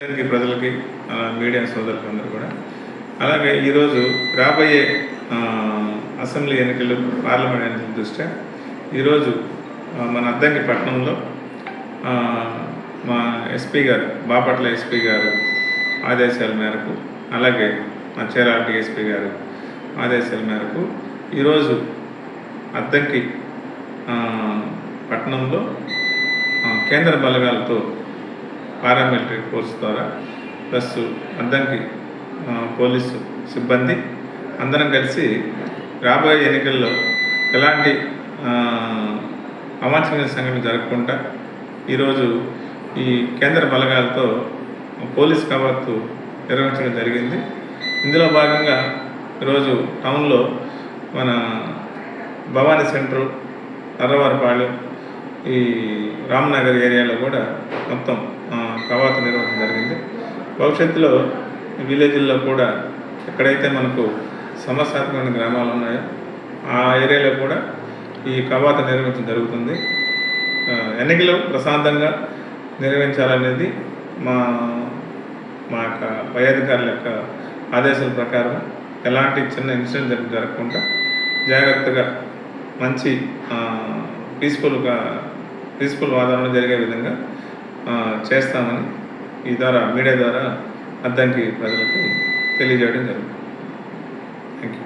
ప్రజలకి మీడియా సోదరులకు అందరూ కూడా అలాగే ఈరోజు రాబోయే అసెంబ్లీ ఎన్నికలు పార్లమెంట్ ఎన్నికల దృష్ట్యా ఈరోజు మన అద్దంకి పట్టణంలో మా ఎస్పీ గారు బాపట్ల ఎస్పీ గారు ఆదేశాల మేరకు అలాగే మా చీరాల డిఎస్పీ గారు ఆదేశాల మేరకు ఈరోజు అద్దంకి పట్టణంలో కేంద్ర బలగాలతో పారామిలిటరీ ఫోర్స్ ద్వారా ప్లస్ అద్దంకి పోలీసు సిబ్బంది అందరం కలిసి రాబోయే ఎన్నికల్లో ఎలాంటి అవాంఛనీయ సంఘటన జరగకుండా ఈరోజు ఈ కేంద్ర బలగాలతో పోలీస్ కవాతు నిర్వహించడం జరిగింది. ఇందులో భాగంగా ఈరోజు టౌన్లో మన భవానీ సెంటర్, అర్రవారిపాళెం, ఈ రామ్నగర్ ఏరియాలో కూడా మొత్తం కవాతు నిర్వహణ జరిగింది. భవిష్యత్తులో విలేజ్ల్లో కూడా ఎక్కడైతే మనకు సమస్యాత్మకమైన గ్రామాలు ఉన్నాయో ఆ ఏరియాలో కూడా ఈ కవాతు నిర్వహించడం జరుగుతుంది. ఎన్నికలు ప్రశాంతంగా నిర్వహించాలనేది మా యొక్క పై అధికారుల యొక్క ఆదేశాల ప్రకారం ఎలాంటి చిన్న ఇన్సిడెంట్ జరగకుండా జాగ్రత్తగా మంచి పీస్ఫుల్ వాతావరణ జరిగే విధంగా చేస్తామని ఈ ద్వారా మీడియా ద్వారా అద్దంకి ప్రజలకి తెలియజేయడం జరుగుతుంది. Thank you.